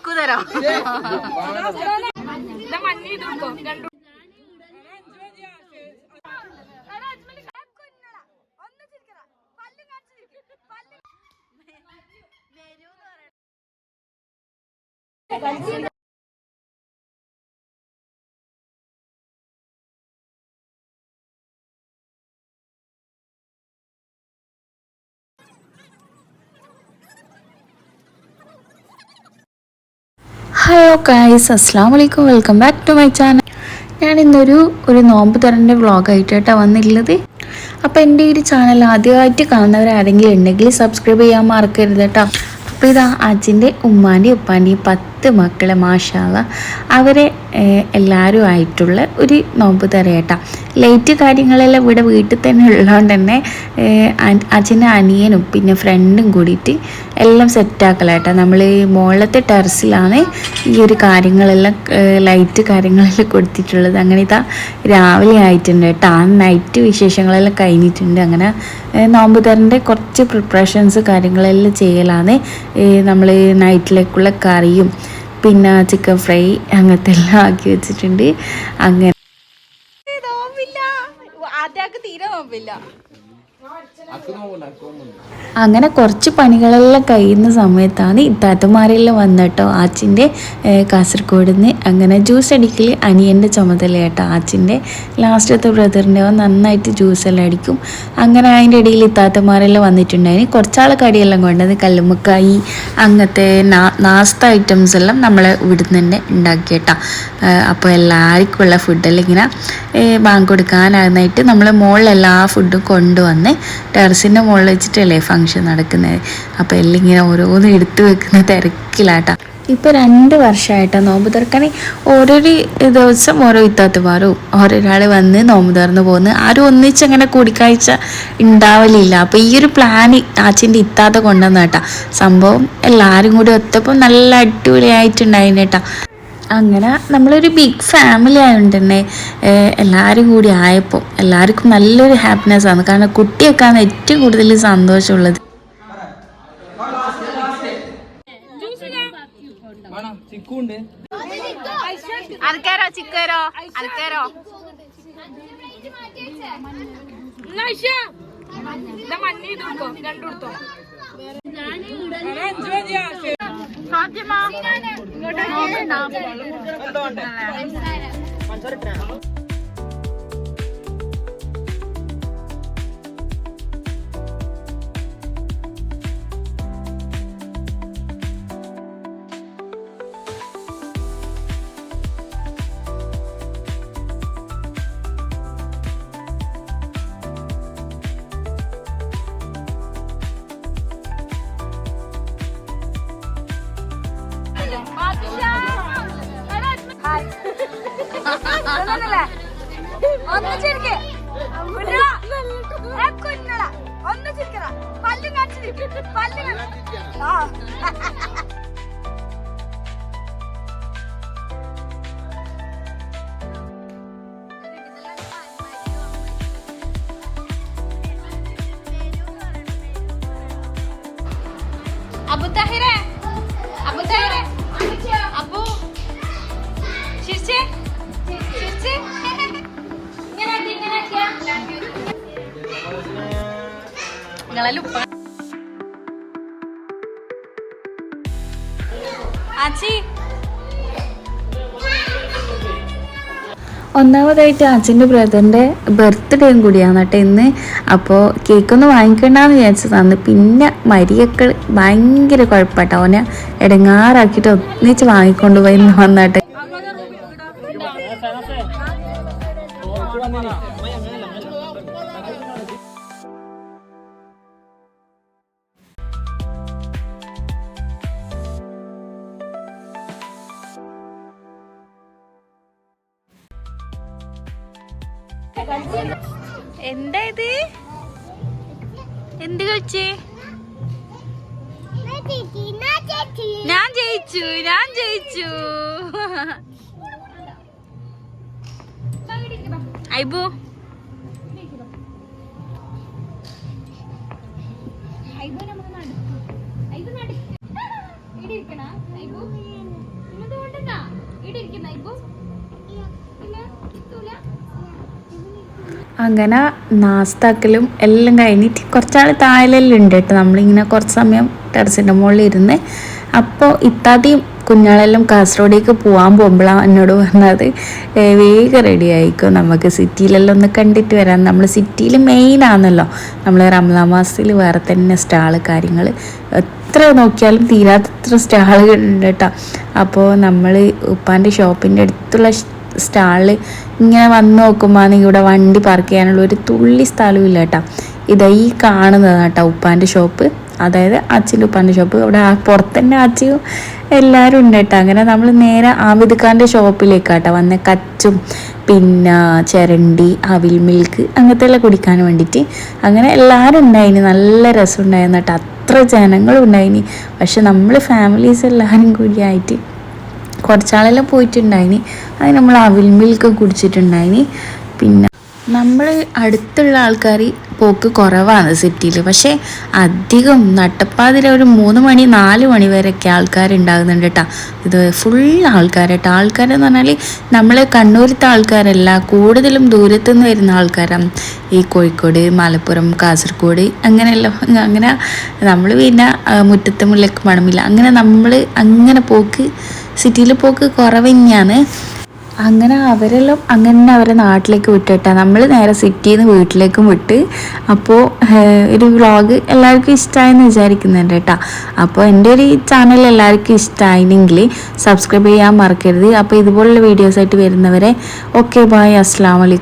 എനിക്കു തരാം. Hello guys, അസ്സാം വലൈക്കും, welcome back to my channel. ഞാൻ ഇന്നൊരു നോമ്പ് തുറൻ്റെ വ്ളോഗായിട്ടാണ് വന്നിട്ടുള്ളത്. അപ്പോൾ എൻ്റെ ഈ ചാനൽ ആദ്യമായിട്ട് കാണുന്നവരാരെങ്കിലും ഉണ്ടെങ്കിൽ സബ്സ്ക്രൈബ് ചെയ്യാൻ മറക്കരുത് കേട്ടോ. അപ്പോൾ ഇതാ അച്ഛൻ്റെ ഉമ്മാൻ്റെയും ഉപ്പാൻ്റെയും 10 മക്കളെ മാഷാ അല്ലാഹ് അവരെ എല്ലാവരും ആയിട്ടുള്ള ഒരു നോമ്പ് തറയേട്ടാ. ലൈറ്റ് കാര്യങ്ങളെല്ലാം ഇവിടെ വീട്ടിൽ തന്നെ ഉള്ളതുകൊണ്ട് തന്നെ അച്ഛൻ്റെ അനിയനും പിന്നെ ഫ്രണ്ടും കൂടിയിട്ട് എല്ലാം സെറ്റാക്കലാട്ടോ. നമ്മൾ മുകളിലത്തെ ടെറസിലാണ് ഈ ഒരു കാര്യങ്ങളെല്ലാം ലൈറ്റ് കാര്യങ്ങളെല്ലാം കൊടുത്തിട്ടുള്ളത്. അങ്ങനെ ഇതാ രാവിലെ ആയിട്ടുണ്ട് കേട്ടോ. ആ നൈറ്റ് വിശേഷങ്ങളെല്ലാം കഴിഞ്ഞിട്ടുണ്ട്. അങ്ങനെ നോമ്പ് തറിൻ്റെ കുറച്ച് പ്രിപ്പറേഷൻസ് കാര്യങ്ങളെല്ലാം ചെയ്യലാണ്. നമ്മൾ നൈറ്റിലേക്കുള്ള കറിയും പിന്നെ ചിക്കൻ ഫ്രൈ അങ്ങനത്തെ എല്ലാം ആക്കി വെച്ചിട്ടുണ്ട്. അങ്ങനെ അങ്ങനെ കുറച്ച് പണികളെല്ലാം കഴിയുന്ന സമയത്താണ് ഇത്താത്തമാരെല്ലാം വന്നിട്ടോ ആച്ചിൻ്റെ കാസർഗോഡ് നിന്ന്. അങ്ങനെ ജ്യൂസ് അടിക്കൽ അനിയൻ്റെ ചുമതല കേട്ടോ. ആച്ചിൻ്റെ ലാസ്റ്റത്തെ ബ്രദറിൻ്റെ നന്നായിട്ട് ജ്യൂസെല്ലാം അടിക്കും. അങ്ങനെ അതിൻ്റെ ഇടയിൽ ഇത്താത്തമാരെല്ലാം വന്നിട്ടുണ്ടായിന്. കുറച്ചാൾ കടിയെല്ലാം കൊണ്ടത് കല്ലുമ്മക്കായി അങ്ങനത്തെ നാസ്ത ഐറ്റംസ് എല്ലാം നമ്മളെ ഇവിടുന്ന് തന്നെ ഉണ്ടാക്കിയേട്ടാ. അപ്പോൾ എല്ലാവർക്കും ഉള്ള ഫുഡെല്ലാം ഇങ്ങനെ ബാങ്ക് കൊടുക്കാനായിട്ട് നമ്മൾ മുകളിൽ എല്ലാ ഫുഡും കൊണ്ടുവന്ന് ടെറസിൻ്റെ മുകളിൽ വെച്ചിട്ടല്ലേ ഫംഗ്ഷൻ നടക്കുന്നത്. അപ്പോൾ എല്ലാം ഇങ്ങനെ ഓരോന്ന് എടുത്തു വെക്കുന്ന തിരക്കിലാട്ടാ. ഇപ്പോൾ 2 വർഷമായിട്ടാണ് നോമ്പ് തുറക്കാൻ. ഓരോരു ദിവസം ഓരോ ഇത്താത്തമാരും ഓരോരാൾ വന്ന് നോമ്പ് തുറന്ന് പോകുന്നു. ആരും ഒന്നിച്ചങ്ങനെ കൂടിക്കാഴ്ച ഉണ്ടാവലില്ല. അപ്പോൾ ഈ ഒരു പ്ലാൻ ആച്ചിൻ്റെ ഇത്താത്ത കൊണ്ടുവന്ന കേട്ടാ. സംഭവം എല്ലാവരും കൂടി ഒത്തപ്പോൾ നല്ല അടിപൊളിയായിട്ടുണ്ടായിരുന്നു കേട്ടാ. അങ്ങനെ നമ്മളൊരു ബിഗ് ഫാമിലി ആയതുകൊണ്ട് തന്നെ എല്ലാവരും കൂടി ആയപ്പോൾ എല്ലാവർക്കും നല്ലൊരു ഹാപ്പിനെസ് ആണ്. കാരണം കുട്ടിയൊക്കെയാണ് ഏറ്റവും കൂടുതൽ സന്തോഷമുള്ളത്. അബു താഹിറെ അബു ചിരിച്ചേ നിങ്ങളെല്ലാം ഉപ്പ ആച്ചി. ഒന്നാമതായിട്ട് അച്ഛൻ്റെ ബ്രദറിൻ്റെ ബർത്ത്ഡേയും കൂടിയാണ് കേട്ടോ ഇന്ന്. അപ്പോൾ കേക്കൊന്നും വാങ്ങിക്കണ്ടെന്ന് വിചാരിച്ചതാണ്. പിന്നെ മരിയൊക്കെ ഭയങ്കര കുഴപ്പമാട്ടോ. അവനെ ഇടങ്ങാറാക്കിയിട്ട് ഒന്നിച്ച് വാങ്ങിക്കൊണ്ട് പോയി വന്നാട്ടെ. എന്താ ഇത്? എന്ത് കളിച്ചേ? ഞാൻ ജയിച്ചു. ഐബു അങ്ങനെ നാസ്താക്കലും എല്ലാം കഴിഞ്ഞിട്ട് കുറച്ചാൾ താഴെല്ലാം ഉണ്ട് കേട്ടോ. നമ്മളിങ്ങനെ കുറച്ച് സമയം ടെറസിൻ്റെ മുകളിൽ ഇരുന്ന് അപ്പോൾ ഇത്താദ്യം കുഞ്ഞാളെല്ലാം കാസർഗോഡേക്ക് പോകാൻ പോകുമ്പോഴാണ് എന്നോട് പറഞ്ഞത് വേഗം റെഡി ആയിക്കും, നമുക്ക് സിറ്റിയിലെല്ലാം ഒന്ന് കണ്ടിട്ട് വരാം. നമ്മൾ സിറ്റിയിൽ മെയിനാണല്ലോ, നമ്മൾ റമദാൻ മാസത്തിൽ വേറെ തന്നെ സ്റ്റാള് കാര്യങ്ങൾ എത്ര നോക്കിയാലും തീരാത്തത്ര സ്റ്റാളുകൾ ഉണ്ട് കേട്ടോ. അപ്പോൾ നമ്മൾ ഉപ്പാൻ്റെ ഷോപ്പിൻ്റെ അടുത്തുള്ള സ്റ്റാളിൽ ഇങ്ങനെ വന്ന് നോക്കുമ്പോൾ ഇവിടെ വണ്ടി പാർക്ക് ചെയ്യാനുള്ള ഒരു തുള്ളി സ്ഥലവും ഇല്ല കേട്ടോ. ഇതാ ഈ കാണുന്നതാണ് കേട്ടോ ഉപ്പാൻ്റെ ഷോപ്പ്, അതായത് അച്ഛൻ്റെ ഉപ്പാൻ്റെ ഷോപ്പ്. അവിടെ പുറത്തന്നെ അച്ഛയും എല്ലാവരും ഉണ്ട് കേട്ടോ. അങ്ങനെ നമ്മൾ നേരെ ആബിദ് ഖാൻ്റെ ഷോപ്പിലേക്കാട്ടോ വന്ന കച്ചും പിന്നെ ചിരണ്ടി അവിൽ മിൽക്ക് അങ്ങനത്തെ എല്ലാം കുടിക്കാൻ വേണ്ടിയിട്ട്. അങ്ങനെ എല്ലാവരും ഉണ്ടായിന്, നല്ല രസം ഉണ്ടായിരുന്നു കേട്ടോ. അത്ര ജനങ്ങളും ഉണ്ടായിനി. പക്ഷെ നമ്മൾ ഫാമിലീസ് എല്ലാവരും കൂടിയായിട്ട് കുറച്ചാളെല്ലാം പോയിട്ടുണ്ടായിനി. അത് നമ്മൾ അവിൽ മിൽക്ക് കുടിച്ചിട്ടുണ്ടായിനി. പിന്നെ നമ്മൾ അടുത്തുള്ള ആൾക്കാർ പോക്ക് കുറവാണ് സിറ്റിയിൽ, പക്ഷേ അധികം നട്ടപ്പാതിര ഒരു 3 മണി 4 മണി വരെയൊക്കെ ആൾക്കാരുണ്ടാകുന്നുണ്ട് കേട്ടോ. ഇത് ഫുൾ ആൾക്കാർ കേട്ടോ. ആൾക്കാരെന്ന് പറഞ്ഞാൽ നമ്മൾ കണ്ണൂരത്തെ ആൾക്കാരല്ല, കൂടുതലും ദൂരത്തുനിന്ന് വരുന്ന ആൾക്കാരാണ്. ഈ കോഴിക്കോട്, മലപ്പുറം, കാസർഗോഡ് അങ്ങനെയല്ലോ. അങ്ങനെ നമ്മൾ പിന്നെ മുറ്റത്തെ മുല്ലക്ക് മണമില്ല, അങ്ങനെ നമ്മൾ അങ്ങനെ പോക്ക് സിറ്റിയിൽ പോക്ക് കുറവ് തന്നെയാണ്. അങ്ങനെ അവരെല്ലാം അങ്ങനെ അവരെ നാട്ടിലേക്ക് വിട്ടിട്ടാണ് നമ്മൾ നേരെ സിറ്റിയിൽ നിന്ന് വീട്ടിലേക്കും വിട്ട്. അപ്പോൾ ഒരു വ്ളോഗ് എല്ലാവർക്കും ഇഷ്ടമായെന്ന് വിചാരിക്കുന്നുണ്ട് കേട്ടോ. അപ്പോൾ എൻ്റെ ഒരു ചാനൽ എല്ലാവർക്കും ഇഷ്ടമായെങ്കിൽ സബ്സ്ക്രൈബ് ചെയ്യാൻ മറക്കരുത്. അപ്പോൾ ഇതുപോലുള്ള വീഡിയോസായിട്ട് വരുന്നവരെ ഓക്കെ, ബൈ, അസ്സലാമു അലൈക്കും.